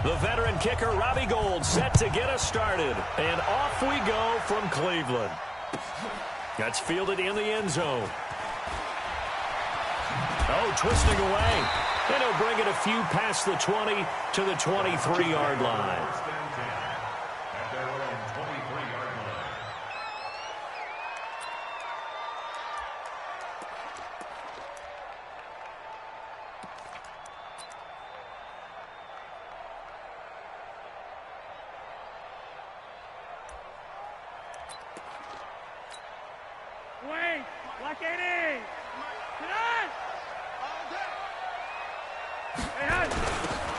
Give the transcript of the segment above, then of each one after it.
The veteran kicker, Robbie Gould, set to get us started. And off we go from Cleveland. That's fielded in the end zone. Oh, twisting away. And he'll bring it a few past the 20 to the 23-yard line.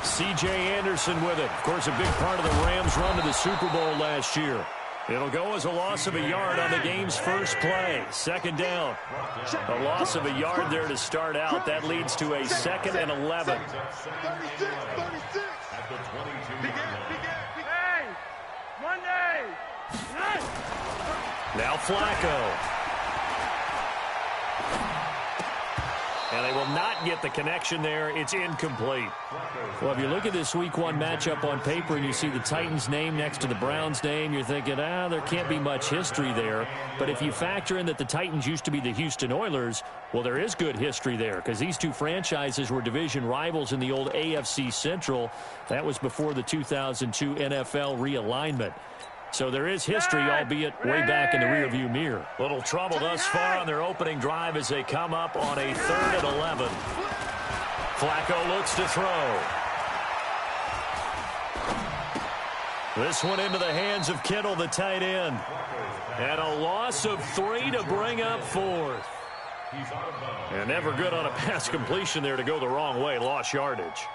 C.J. Anderson with it. Of course, a big part of the Rams' run to the Super Bowl last year. It'll go as a loss of a yard on the game's first play. Second down. A loss of a yard there to start out. That leads to a 2nd and 11. Now Flacco. And they will not get the connection there. It's incomplete. Well, if you look at this Week 1 matchup on paper and you see the Titans' name next to the Browns' name, you're thinking, there can't be much history there. But if you factor in that the Titans used to be the Houston Oilers, well, there is good history there because these two franchises were division rivals in the old AFC Central. That was before the 2002 NFL realignment. So there is history, albeit way back in the rearview mirror. Little trouble thus far on their opening drive as they come up on a 3rd and 11. Flacco looks to throw. This one into the hands of Kittle, the tight end. And a loss of 3 to bring up 4th. And never good on a pass completion there to go the wrong way. Lost yardage.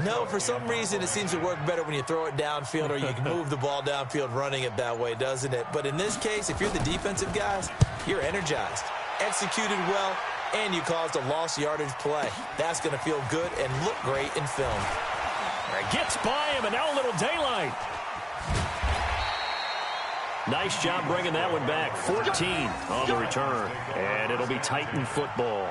No, for some reason it seems to work better when you throw it downfield or you can move the ball downfield running it that way, doesn't it? But in this case, if you're the defensive guys, you're energized, executed well, and you caused a lost yardage play. That's going to feel good and look great in film. Gets by him, and now a little daylight. Nice job bringing that one back. 14 on the return, and it'll be Titan football.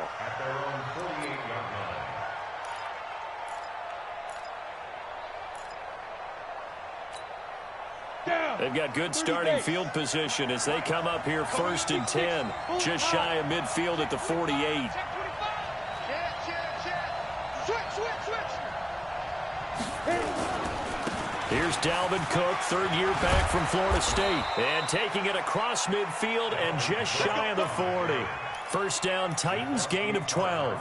They've got good starting field position as they come up here 1st and 10. Just shy of midfield at the 48. Here's Dalvin Cook, 3rd year back from Florida State. And taking it across midfield and just shy of the 40. First down, Titans, gain of 12.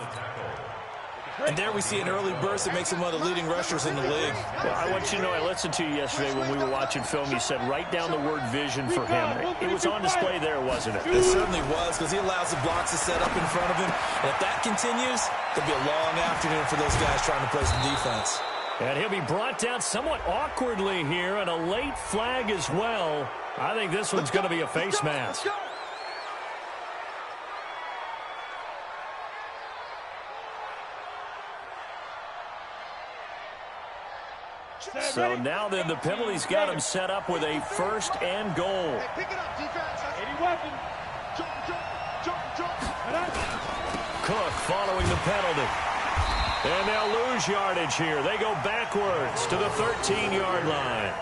And there we see an early burst that makes him one of the leading rushers in the league. Well, I want you to know, I listened to you yesterday when we were watching film. You said write down the word vision for him. It was on display there, wasn't it? It certainly was, because he allows the blocks to set up in front of him. And if that continues, it'll be a long afternoon for those guys trying to play some defense. And he'll be brought down somewhat awkwardly here, and a late flag as well. I think this one's going to be a face mask. So now then the penalty's got him set up with a 1st and goal. Cook following the penalty. And they'll lose yardage here. They go backwards to the 13-yard line.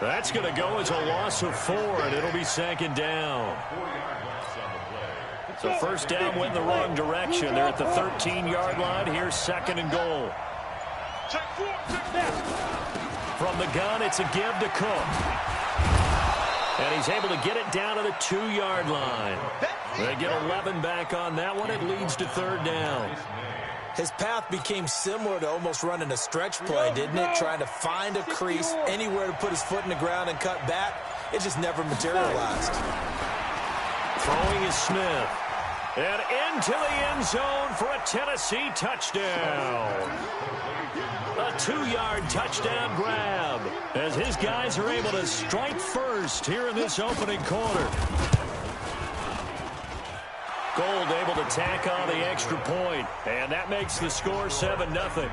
That's going to go as a loss of 4, and it'll be 2nd down. So first down went in the wrong direction. They're at the 13-yard line. Here's 2nd and goal. From the gun, it's a give to Cook. And he's able to get it down to the 2-yard line. They get 11 back on that one. It leads to 3rd down. His path became similar to almost running a stretch play, didn't it? Trying to find a crease, anywhere to put his foot in the ground and cut back. It just never materialized. Throwing is Smith. And into the end zone for a Tennessee touchdown. A 2-yard touchdown grab as his guys are able to strike first here in this opening quarter. Gould able to tack on the extra point, and that makes the score 7-0.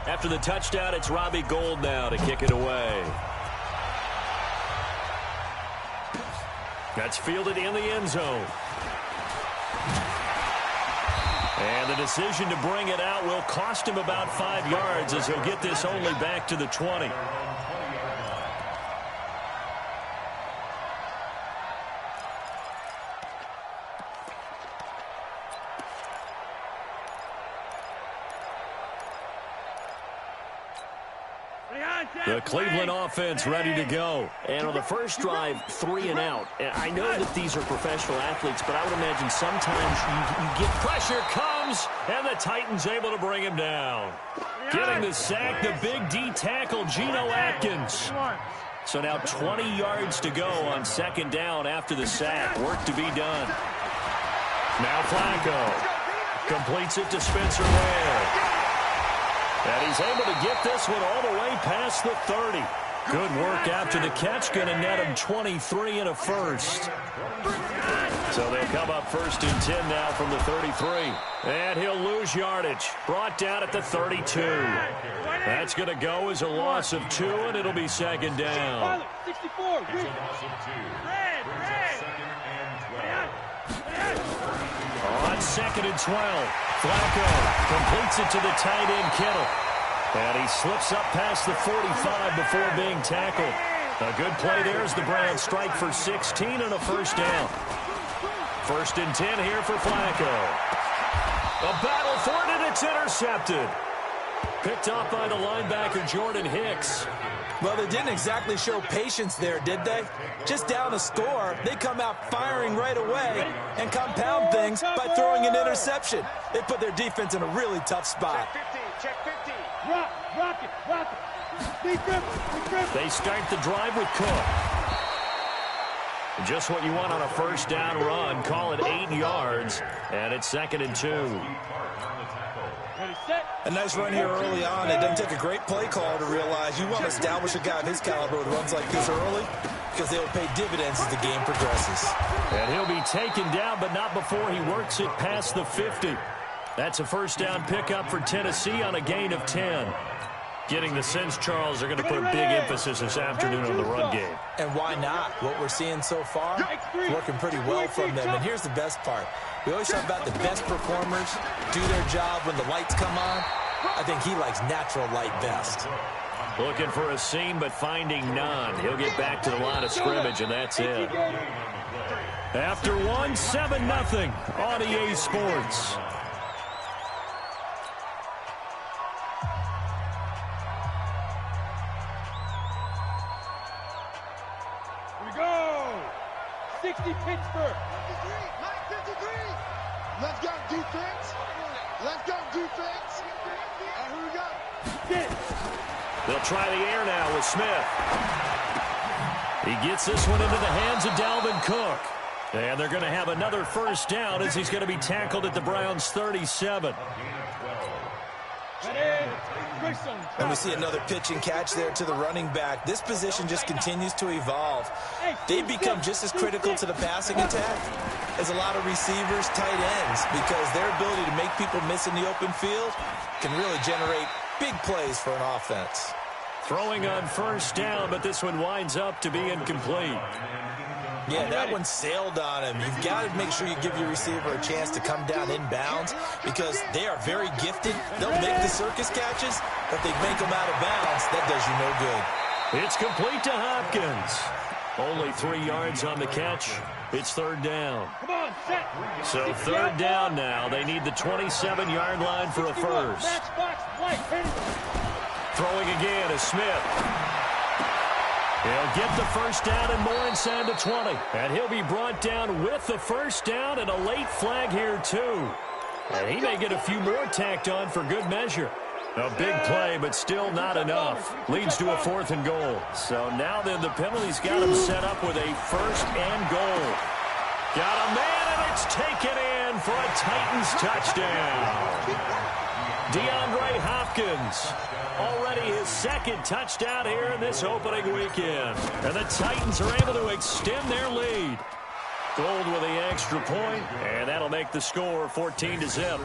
After the touchdown, it's Robbie Gould now to kick it away. That's fielded in the end zone. And the decision to bring it out will cost him about 5 yards as he'll get this only back to the 20. The Cleveland offense ready to go. And on the first drive, 3 and out. And I know that these are professional athletes, but I would imagine sometimes you get pressure comes, and the Titans able to bring him down. Getting the sack, the big D tackle, Geno Atkins. So now 20 yards to go on second down after the sack. Work to be done. Now Flacco completes it to Spencer Ware. And he's able to get this one all the way past the 30. Good work after the catch. Going to net him 23 and a first. So they'll come up first and 10 now from the 33. And he'll lose yardage. Brought down at the 32. That's going to go as a loss of 2, and it'll be second down. 64. On second and 12, Flacco completes it to the tight end, Kittle. And he slips up past the 45 before being tackled. A good play there as the Browns strike for 16 and a first down. First and 10 here for Flacco. A battle for it, and it's intercepted. Picked off by the linebacker, Jordan Hicks. Well, they didn't exactly show patience there, did they? Just down a score, they come out firing right away and compound things by throwing an interception. They put their defense in a really tough spot. Check 50. Rock it. They start the drive with Cook. Just what you want on a first down run. Call it 8 yards, and it's second and 2. A nice run here early on. It doesn't take a great play call to realize you want to establish a guy of his caliber who runs like this early because they will pay dividends as the game progresses. And he'll be taken down, but not before he works it past the 50. That's a first down pickup for Tennessee on a gain of 10. Getting the sense, Charles, they're going to put a big emphasis this afternoon on the run game. And why not? What we're seeing so far, working pretty well from them. And here's the best part. We always talk about the best performers do their job when the lights come on. I think he likes natural light best. Looking for a seam, but finding none. He'll get back to the line of scrimmage, and that's it. After 1, 7-0 on EA Sports. Go! 60 Pittsburgh. 53. Let's go defense. And who we got? They'll try the air now with Smith. He gets this one into the hands of Dalvin Cook. And they're going to have another first down as he's going to be tackled at the Browns' 37. And we see another pitch and catch there to the running back. This position just continues to evolve. They become just as critical to the passing attack as a lot of receivers, tight ends, because their ability to make people miss in the open field can really generate big plays for an offense. Throwing on first down, but this one winds up to be incomplete. Yeah, that one sailed on him. You've got to make sure you give your receiver a chance to come down inbounds because they are very gifted. They'll make the circus catches, but they make them out of bounds. That does you no good. It's complete to Hopkins. Only 3 yards on the catch. It's third down. Come on, set. So third down now. They need the 27-yard line for a first. Throwing again is Smith. He'll get the first down and more inside the 20. And he'll be brought down with the first down and a late flag here, too. And he may get a few more tacked on for good measure. A big play, but still not enough. Leads to a 4th and goal. So now then the penalty's got him set up with a first and goal. Got a man, and it's taken in for a Titans touchdown. DeAndre Hopkins. Already his second touchdown here in this opening weekend. And the Titans are able to extend their lead. Gold with the extra point, and that'll make the score 14-0.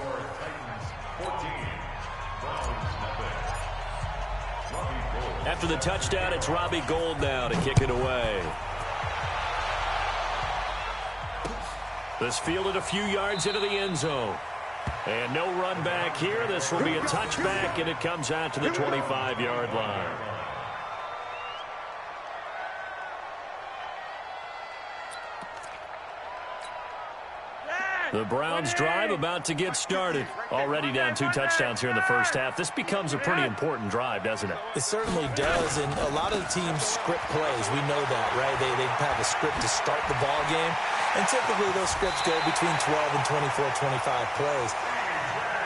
After the touchdown, it's Robbie Gould now to kick it away. This fielded a few yards into the end zone. And no run back here. This will be a touchback, and it comes out to the 25-yard line. The Browns drive about to get started. Already down 2 touchdowns here in the first half. This becomes a pretty important drive, doesn't it? It certainly does, and a lot of the teams script plays. We know that, right? They have a script to start the ball game, and typically those scripts go between 12 and 24, 25 plays.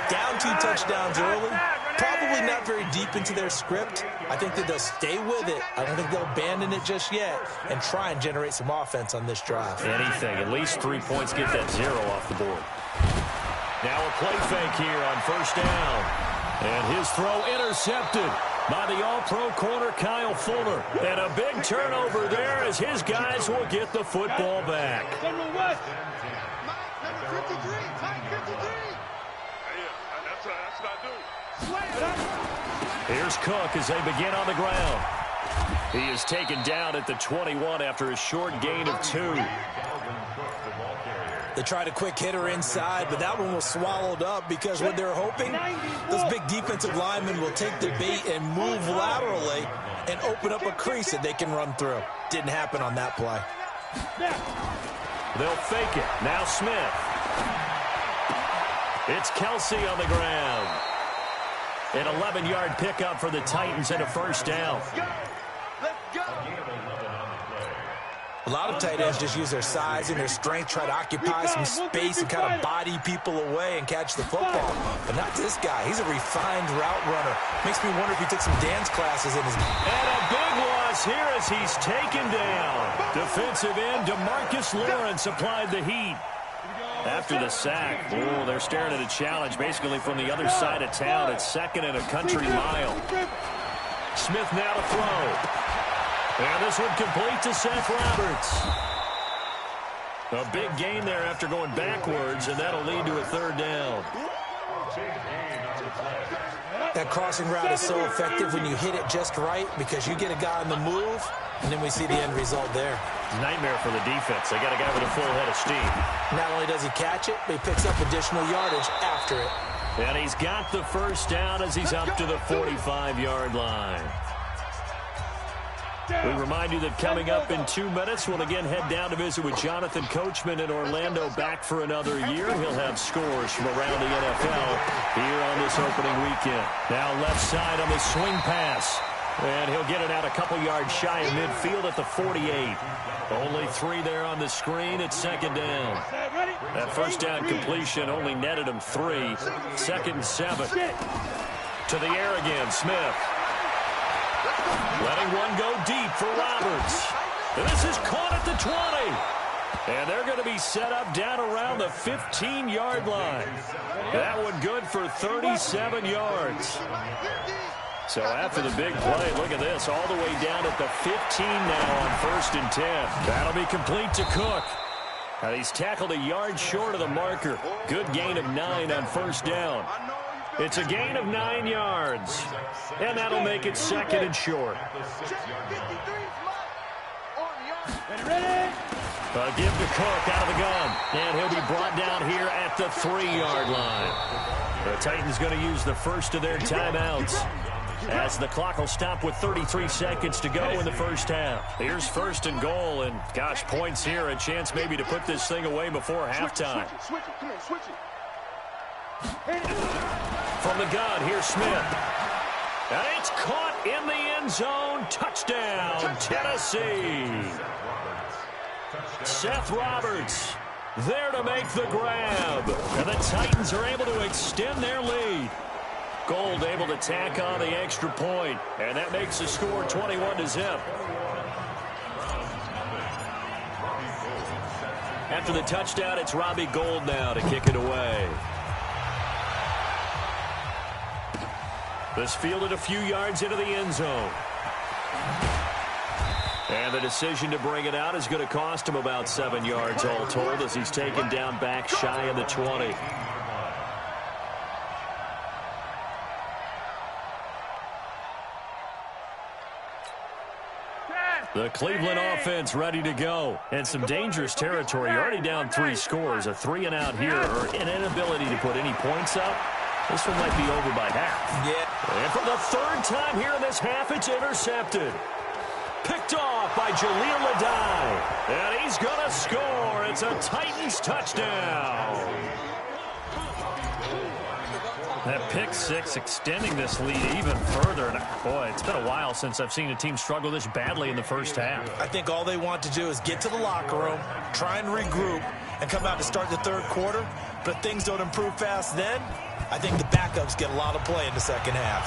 Down 2 touchdowns early, probably not very deep into their script. I think that they'll stay with it. I don't think they'll abandon it just yet and try and generate some offense on this drive. Anything, at least 3 points, get that 0 off the board. Now a play fake here on first down. And his throw intercepted by the all-pro corner Kyle Fuller. And a big turnover there as his guys will get the football back. General West. Mike, number 53. Mike, 53. That's what I do. Here's Cook as they begin on the ground. He is taken down at the 21 after a short gain of 2. They tried a quick hitter inside, but that one was swallowed up because what they're hoping, those big defensive linemen will take the bait and move laterally and open up a crease that they can run through. Didn't happen on that play. They'll fake it. Now Smith. It's Kelsey on the ground. An 11-yard pickup for the Titans and a first down. Let's go. A lot of tight ends just use their size and their strength, try to occupy some space and kind of body people away and catch the football. But not this guy. He's a refined route runner. Makes me wonder if he took some dance classes in his... And a big loss here as he's taken down. Defensive end DeMarcus Lawrence applied the heat. After the sack, they're staring at a challenge basically from the other side of town. It's 2nd and a country mile. Smith now to throw. And this one complete to Seth Roberts. A big gain there after going backwards, and that'll lead to a 3rd down. That crossing route is so effective when you hit it just right because you get a guy on the move, and then we see the end result there. Nightmare for the defense. They got a guy with a full head of steam. Not only does he catch it, but he picks up additional yardage after it. And he's got the first down as he's up to the 45-yard line. We remind you that coming up in 2 minutes, we'll again head down to visit with Jonathan Coachman in Orlando, back for another year. He'll have scores from around the NFL here on this opening weekend. Now left side on the swing pass. And he'll get it out a couple yards shy of midfield at the 48. Only 3 there on the screen. It's 2nd down. That first down completion only netted him 3. 2nd and 7. To the air again, Smith. Letting one go deep for Roberts. And this is caught at the 20. And they're going to be set up down around the 15-yard line. That one good for 37 yards. So after the big play, look at this, all the way down at the 15 now on 1st and 10. That'll be complete to Cook. Now he's tackled a yard short of the marker. Good gain of 9 on 1st down. It's a gain of 9 yards. And that'll make it 2nd and short. A give to Cook out of the gun. And he'll be brought down here at the 3-yard line. The Titans going to use the first of their timeouts, as the clock will stop with 33 seconds to go in the first half. Here's 1st and goal, and gosh, points here, a chance maybe to put this thing away before halftime. From the gun, here's Smith. And it's caught in the end zone. Touchdown, Tennessee. Seth Roberts there to make the grab. And the Titans are able to extend their lead. Gold able to tack on the extra point, and that makes the score 21-0. After the touchdown, it's Robbie Gould now to kick it away. This fielded a few yards into the end zone. And the decision to bring it out is going to cost him about 7 yards all told, as he's taken down back shy of the 20. The Cleveland offense ready to go. And some dangerous territory. You're already down 3 scores. A 3-and-out here, or an inability to put any points up. This one might be over by half. Yeah. And for the 3rd time here in this half, it's intercepted. Picked off by Jaleel Adai. And he's going to score. It's a Titans touchdown. That pick 6 extending this lead even further. And boy, it's been a while since I've seen a team struggle this badly in the first half. I think all they want to do is get to the locker room, try and regroup, and come out to start the 3rd quarter. But if things don't improve fast then, I think the backups get a lot of play in the second half.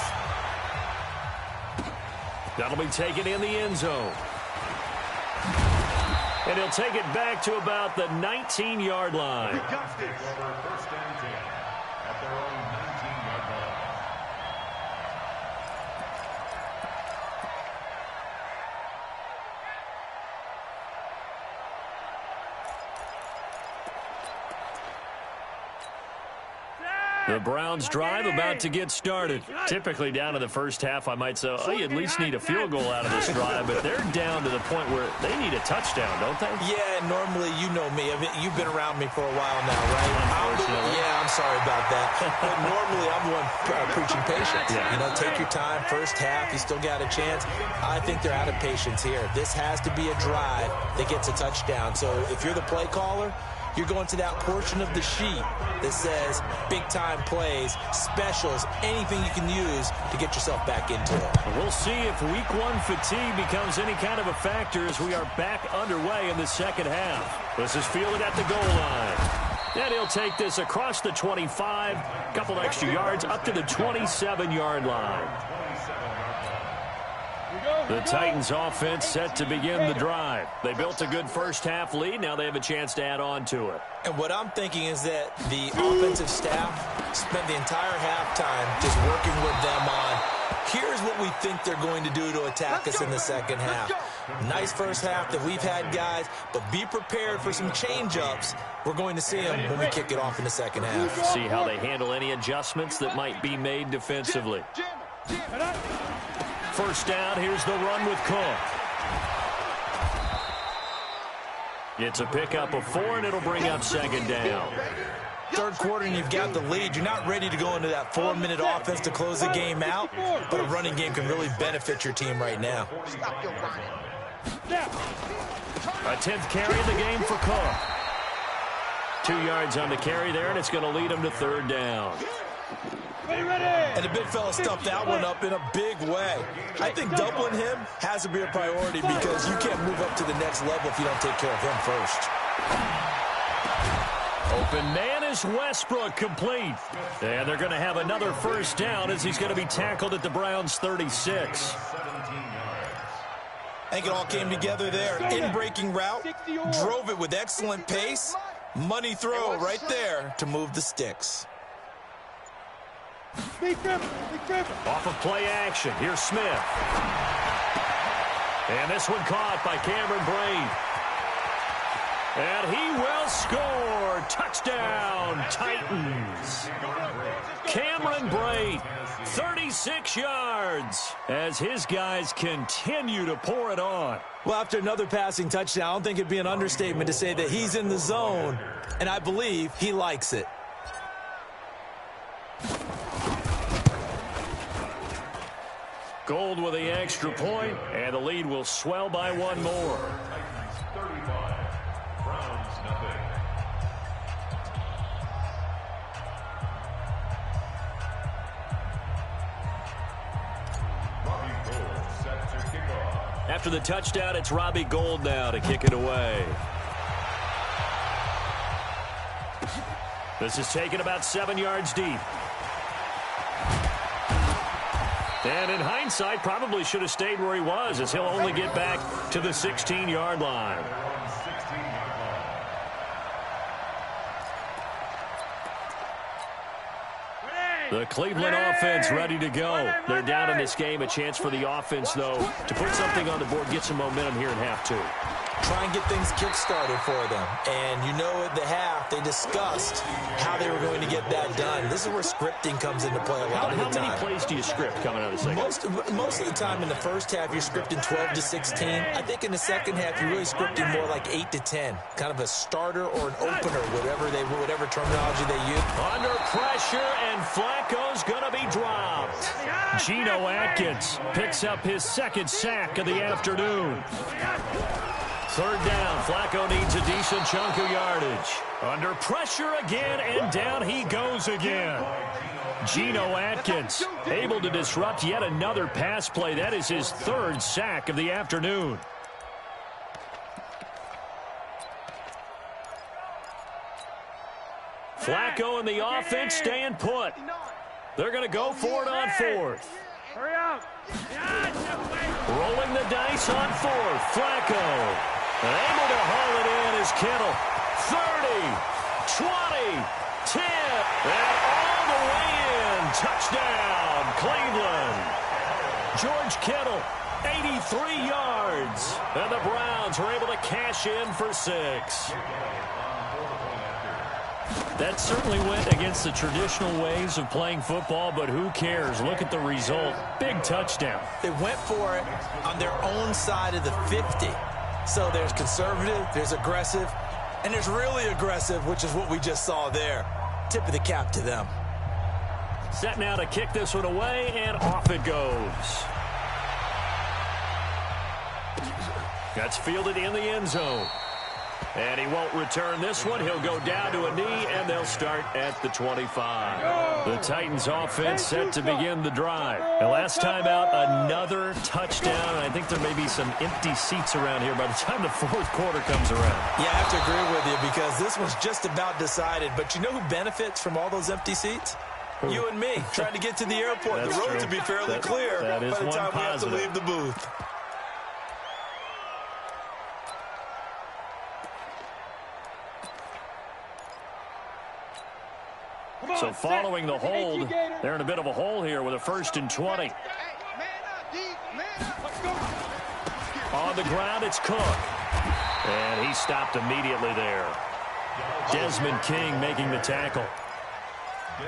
That'll be taken in the end zone. And he'll take it back to about the 19-yard line. We got this. First and 10 at their own 19-yard line. The Browns drive about to get started. Typically down to the first half, I might say, oh, you at least need a field goal out of this drive, but they're down to the point where they need a touchdown, don't they? Yeah, normally, you know me. I mean, you've been around me for a while now, right? Unfortunately. I'm sorry about that. But normally, I'm the one preaching patience. Yeah. You know, take your time. First half, you still got a chance. I think they're out of patience here. This has to be a drive that gets a touchdown. So if you're the play caller, you're going to that portion of the sheet that says big-time plays, specials, anything you can use to get yourself back into it. We'll see if Week 1 fatigue becomes any kind of a factor as we are back underway in the second half. This is fielded at the goal line. And he'll take this across the 25, couple extra yards, up to the 27-yard line. The Titans offense set to begin the drive. They built a good first half lead. Now they have a chance to add on to it. And what I'm thinking is that the offensive staff spent the entire halftime just working with them on, here's what we think they're going to do to attack us in the second half. Nice first half that we've had, guys, but be prepared for some change-ups. We're going to see them when we kick it off in the second half. See how they handle any adjustments that might be made defensively. First down, here's the run with Cook. It's a pickup of 4, and it'll bring up 2nd down. 3rd quarter, and you've got the lead. You're not ready to go into that 4-minute offense to close the game out, but a running game can really benefit your team right now. A 10th carry of the game for Cook. 2 yards on the carry there, and it's going to lead him to 3rd down. And the big fella stuffed that one up in a big way. I think doubling him has to be a priority because you can't move up to the next level if you don't take care of him first. Open man is Westbrook, complete. And they're going to have another first down as he's going to be tackled at the Browns' 36. I think it all came together there. In-breaking route, drove it with excellent pace. Money throw right there to move the sticks. Off of play action. Here's Smith. And this one caught by Cameron Braid. And he will score. Touchdown, Titans. Cameron Braid, 36 yards, as his guys continue to pour it on. Well, after another passing touchdown, I don't think it'd be an understatement to say that he's in the zone, and I believe he likes it. Gold with the extra point, and the lead will swell by 1 more. Titans 35, Browns nothing. Robbie Gould set to kick off. After the touchdown, it's Robbie Gould now to kick it away. This is taken about 7 yards deep. And in hindsight, probably should have stayed where he was, as he'll only get back to the 16-yard line. The Cleveland offense ready to go. They're down in this game. A chance for the offense, though, to put something on the board, get some momentum here in half 2. try and get things kick-started for them. And you know at the half, they discussed how they were going to get that done. This is where scripting comes into play a lot of the time. How many plays do you script coming out of the second? Most of the time in the first half, you're scripting 12 to 16. I think in the second half, you're really scripting more like 8 to 10. Kind of a starter or an opener, whatever terminology they use. Under pressure, and Flacco's going to be dropped. Geno Atkins picks up his second sack of the afternoon. Third down, Flacco needs a decent chunk of yardage. Under pressure again, and down he goes again. Geno Atkins able to disrupt yet another pass play. That is his third sack of the afternoon. Flacco and the offense staying put. They're going to go for it on fourth. Hurry up. Rolling the dice on fourth. Flacco. Able to haul it in is Kittle. 30, 20, 10, and all the way in. Touchdown, Cleveland. George Kittle, 83 yards. And the Browns are able to cash in for 6. That certainly went against the traditional ways of playing football, but who cares? Look at the result. Big touchdown. They went for it on their own side of the 50. So there's conservative, there's aggressive, and there's really aggressive, which is what we just saw there. Tip of the cap to them. Set now to kick this one away, and off it goes. That's fielded in the end zone. And he won't return this one. He'll go down to a knee, and they'll start at the 25. The Titans offense set to begin the drive. And last time out, another touchdown. I think there may be some empty seats around here by the time the fourth quarter comes around. Yeah, I have to agree with you because this one's just about decided. But you know who benefits from all those empty seats? You and me, trying to get to the airport. The road to be fairly clear by the time we have to leave the booth. So following the hold, they're in a bit of a hole here with a 1st and 20. On the ground, it's Cook. And he stopped immediately there. Desmond King making the tackle.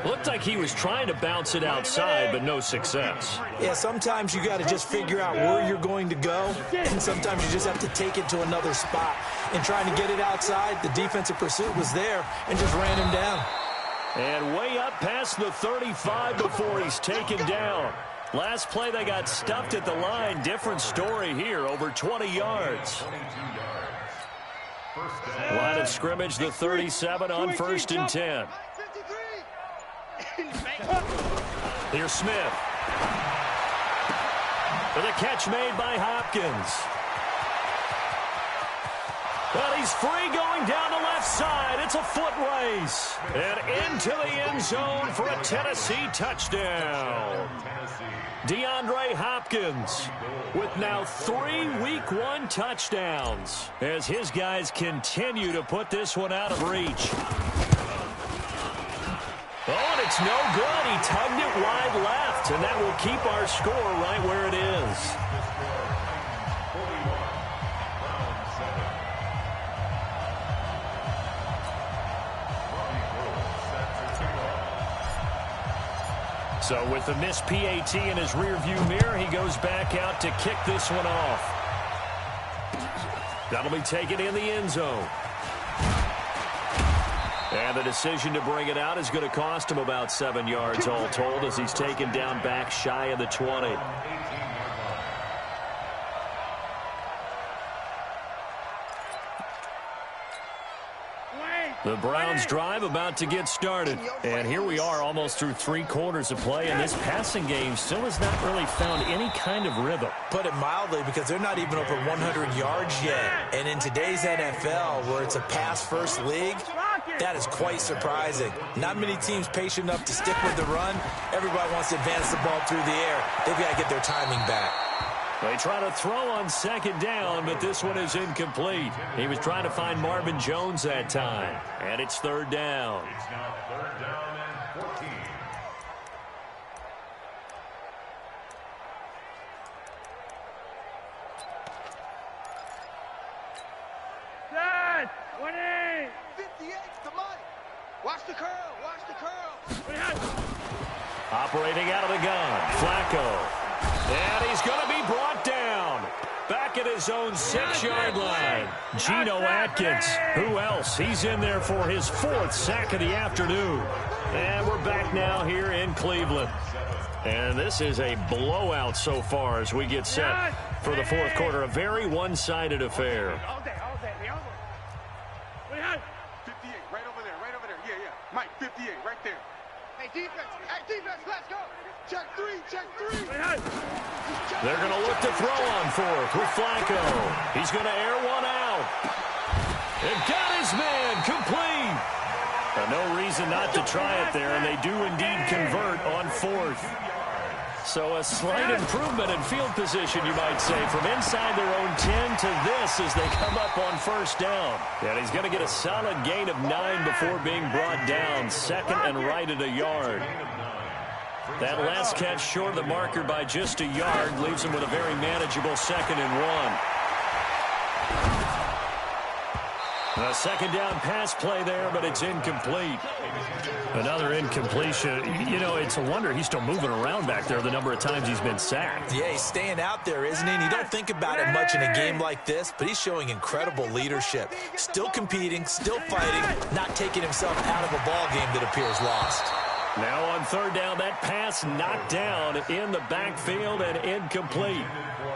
Looked like he was trying to bounce it outside, but no success. Yeah, sometimes you got to just figure out where you're going to go, and sometimes you just have to take it to another spot. And trying to get it outside, the defensive pursuit was there and just ran him down. And way up past the 35 before he's taken down. Last play, they got stuffed at the line. Different story here, over 20 yards. Line of scrimmage, the 37 on 1st and 10. Here's Smith. For the catch made by Hopkins. But he's free going down the left side. It's a foot race. And into the end zone for a Tennessee touchdown. DeAndre Hopkins with now 3 Week 1 touchdowns as his guys continue to put this one out of reach. Oh, and it's no good. He tugged it wide left, and that will keep our score right where it is. So with the missed PAT in his rearview mirror, he goes back out to kick this one off. That'll be taken in the end zone. And the decision to bring it out is going to cost him about 7 yards all told as he's taken down back shy of the 20. The Browns drive about to get started. And here we are almost through 3 quarters of play, and this passing game still has not really found any kind of rhythm. Put it mildly, because they're not even over 100 yards yet. And in today's NFL, where it's a pass-first league, that is quite surprising. Not many teams patient enough to stick with the run. Everybody wants to advance the ball through the air. They've got to get their timing back. They try to throw on 2nd down, but this one is incomplete. He was trying to find Marvin Jones that time. And it's 3rd down. It's now 3rd down and 14. 20. 58 to Mike. Watch the curl. Watch the curl. 20. Operating out of the gun, Flacco. And he's going to be brought down. Back at his own 6-yard line. Geno Atkins. Who else? He's in there for his 4th sack of the afternoon. And we're back now here in Cleveland. And this is a blowout so far as we get set for the 4th quarter. A very one-sided affair. All day. 20. 58, right over there. Yeah. Mike, 58, right there. Hey, defense, let's go. Check three. 20. They're going to look to throw on 4th with Flacco. He's going to air one out. And got his man complete. No reason not to try it there, and they do indeed convert on 4th. So a slight improvement in field position, you might say, from inside their own 10 to this as they come up on 1st down. And he's going to get a solid gain of 9 before being brought down. 2nd and right at a yard. That last catch short of the marker by just a yard leaves him with a very manageable 2nd and 1. A 2nd down pass play there, but it's incomplete. Another incompletion. You know, it's a wonder he's still moving around back there the number of times he's been sacked. Yeah, he's staying out there, isn't he? And you don't think about it much in a game like this, but he's showing incredible leadership. Still competing, still fighting, not taking himself out of a ball game that appears lost. Now on 3rd down, that pass knocked down in the backfield and incomplete.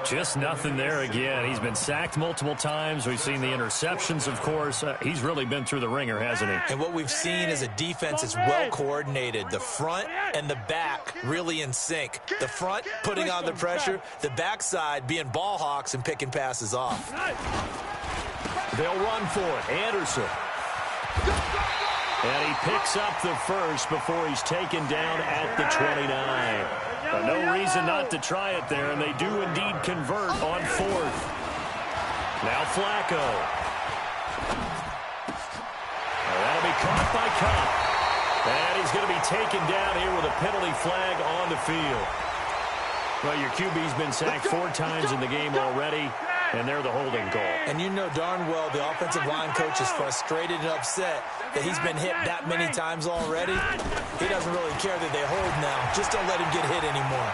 Just nothing there again. He's been sacked multiple times. We've seen the interceptions, of course. He's really been through the ringer, hasn't he? And what we've seen is a defense that's well coordinated. The front and the back really in sync. The front putting on the pressure, the backside being ball hawks and picking passes off. They'll run for it. Anderson. And he picks up the 1st before he's taken down at the 29. But no reason not to try it there, and they do indeed convert on 4th. Now Flacco. And that'll be caught by Cup. And he's going to be taken down here with a penalty flag on the field. Well, your QB's been sacked 4 times in the game already, and they're the holding call. And you know darn well the offensive line coach is frustrated and upset that he's been hit that many times already. He doesn't really care that they hold now. Just don't let him get hit anymore.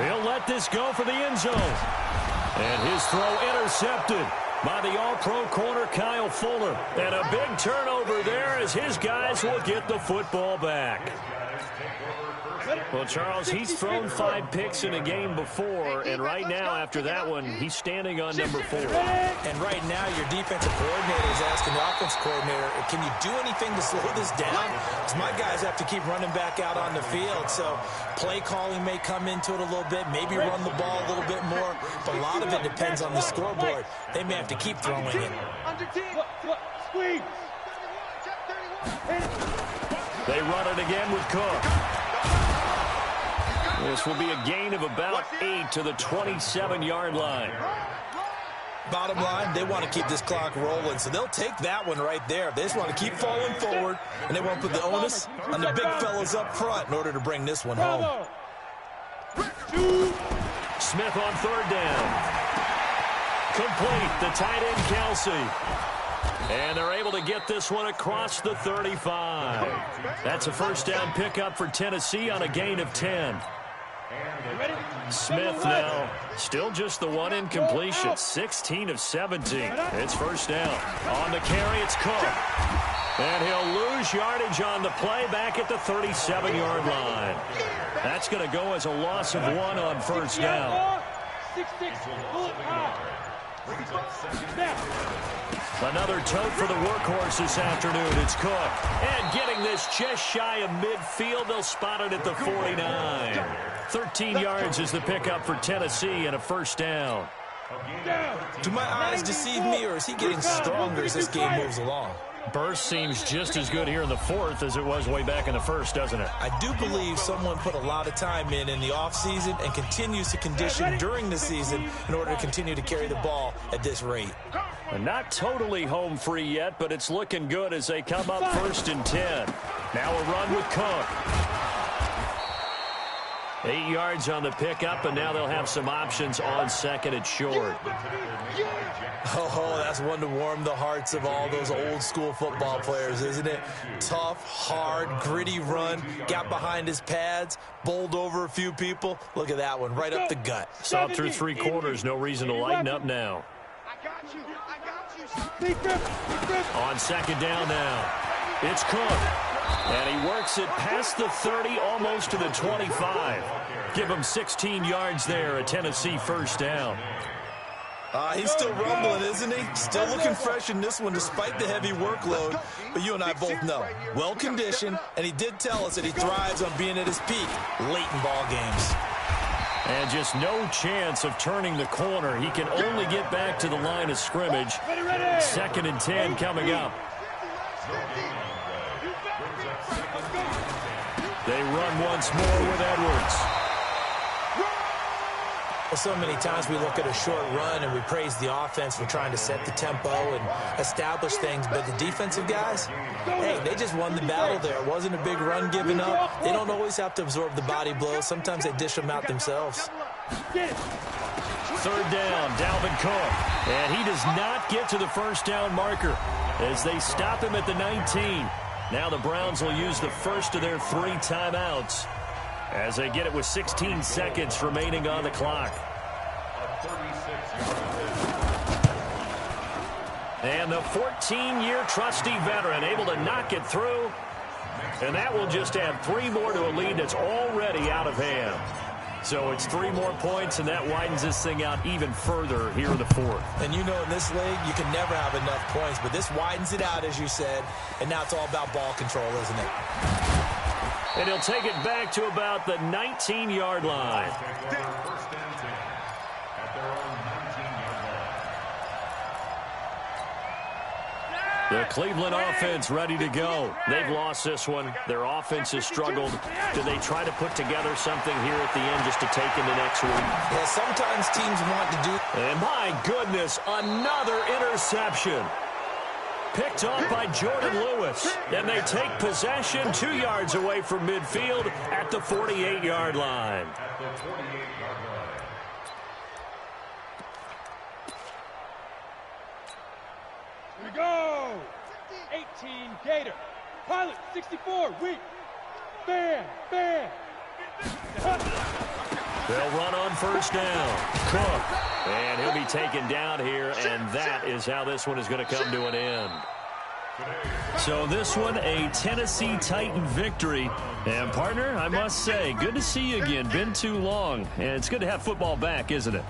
He'll let this go for the end zone. And his throw intercepted by the all-pro corner Kyle Fuller. And a big turnover there as his guys will get the football back. Well, Charles, he's thrown 5 picks in a game before, and right now, after that one, he's standing on number 4. And right now, your defensive coordinator is asking the offense coordinator, can you do anything to slow this down? Because my guys have to keep running back out on the field, so play calling may come into it a little bit, maybe run the ball a little bit more, but a lot of it depends on the scoreboard. They may have to keep throwing it. Squeeze. They run it again with Cook. This will be a gain of about 8 to the 27-yard line. Bottom line, they want to keep this clock rolling, so they'll take that one right there. They just want to keep falling forward, and they want to put the onus on the big fellas up front in order to bring this one home. Smith on 3rd down. Complete, the tight end Kelsey. And they're able to get this one across the 35. That's a 1st down pickup for Tennessee on a gain of 10. Smith now still just the one incompletion. 16 of 17. It's 1st down. On the carry, it's Cook. And he'll lose yardage on the play back at the 37-yard line. That's going to go as a loss of 1 on 1st down. 6-6. Another tote for the workhorse this afternoon. It's Cook. And getting this just shy of midfield. They'll spot it at the 49. 13 yards is the pickup for Tennessee and a 1st down. Do my eyes deceive me, or is he getting stronger as this game moves along? Burst seems just as good here in the 4th as it was way back in the 1st, doesn't it? I do believe someone put a lot of time in the offseason and continues to condition during the season in order to continue to carry the ball at this rate. Not totally home free yet, but it's looking good as they come up 1st and 10. Now a run with Cook. 8 yards on the pickup, and now they'll have some options on second and short. Oh, that's one to warm the hearts of all those old-school football players, isn't it? Tough, hard, gritty run, got behind his pads, bowled over a few people. Look at that one, right up the gut. Saw through 3 quarters, no reason to lighten up now. I got you. On second down now, it's Cook. And he works it past the 30, almost to the 25. Give him 16 yards there, a Tennessee first down. He's still rumbling, isn't he? Still looking fresh in this one despite the heavy workload. But you and I both know, well-conditioned, and he did tell us that he thrives on being at his peak late in ball games. And just no chance of turning the corner. He can only get back to the line of scrimmage. Second and 10 coming up. They run once more with Edwards. Well, so many times we look at a short run and we praise the offense for trying to set the tempo and establish things, but the defensive guys, hey, they just won the battle there. It wasn't a big run given up. They don't always have to absorb the body blows. Sometimes they dish them out themselves. Third down, Dalvin Cook. And he does not get to the first down marker as they stop him at the 19. Now the Browns will use the first of their 3 timeouts as they get it with 16 seconds remaining on the clock. And the 14-year trusty veteran able to knock it through. And that will just add 3 more to a lead that's already out of hand. So it's 3 more points, and that widens this thing out even further here in the 4th. And you know, in this league, you can never have enough points, but this widens it out, as you said, and now it's all about ball control, isn't it? And he'll take it back to about the 19-yard line. First and 10 at their own 19-yard line. The Cleveland offense ready to go. They've lost this one. Their offense has struggled. Do they try to put together something here at the end just to take into next week? Yeah, sometimes teams want to do. And my goodness, another interception. Picked off by Jordan Lewis. And they take possession 2 yards away from midfield at the 48-yard line. At the 48-yard line. Here we go. 18 Gator. Pilot 64 weak. Bam, bam. They'll run on first down. Cook. And he'll be taken down here, and that is how this one is going to come to an end. So this one, a Tennessee Titan victory. And, partner, I must say, good to see you again. Been too long. And it's good to have football back, isn't it?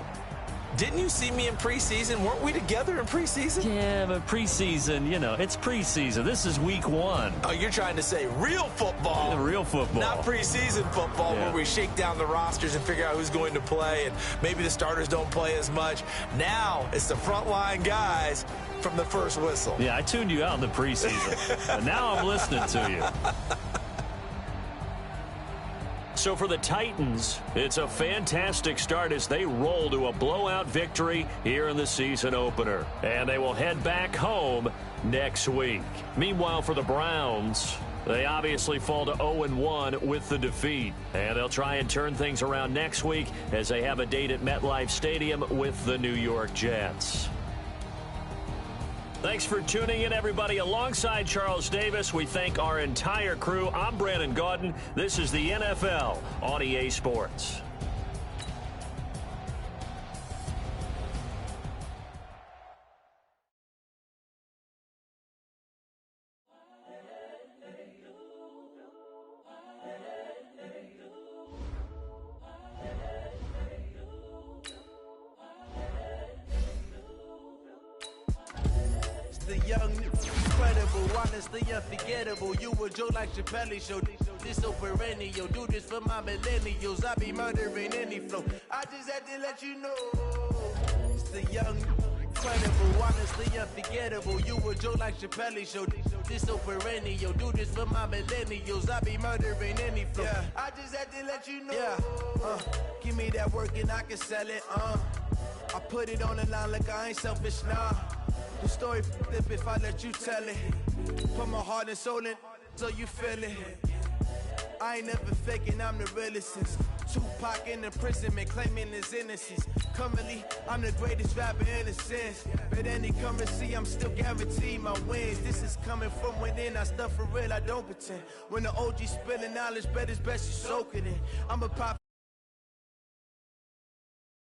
Didn't you see me in preseason? Weren't we together in preseason? Yeah, but preseason, you know, it's preseason. This is week 1. Oh, you're trying to say real football. Yeah, real football. Not preseason football, Yeah. where we shake down the rosters and figure out who's going to play, and maybe the starters don't play as much. Now it's the frontline guys from the first whistle. Yeah, I tuned you out in the preseason. But now I'm listening to you. So for the Titans, it's a fantastic start as they roll to a blowout victory here in the season opener. And they will head back home next week. Meanwhile, for the Browns, they obviously fall to 0-1 with the defeat. And they'll try and turn things around next week as they have a date at MetLife Stadium with the New York Jets. Thanks for tuning in, everybody. Alongside Charles Davis, we thank our entire crew. I'm Brandon Gaudin. This is the NFL on EA Sports. The young, incredible, honestly unforgettable. You a Joe like Chappelle show. This so perennial. Do this for my millennials. I be murdering any flow. I just had to let you know. It's the young, incredible, honestly unforgettable. You a Joe like Chappelle show. This so perennial. Do this for my millennials. I be murdering any flow. Yeah. I just had to let you know. Yeah. Give me that work and I can sell it. I put it on the line like I ain't selfish, nah. The story flip if I let you tell it. Put my heart and soul in so you feel it. I ain't never faking, I'm the realest since Tupac in imprisonment, claiming his innocence. Currently, I'm the greatest rapper in a sense. But any currency, I'm still guaranteed my wins. This is coming from within, I stuff for real, I don't pretend. When the OG spilling knowledge, bet it's best you soak it in. I'm a pop.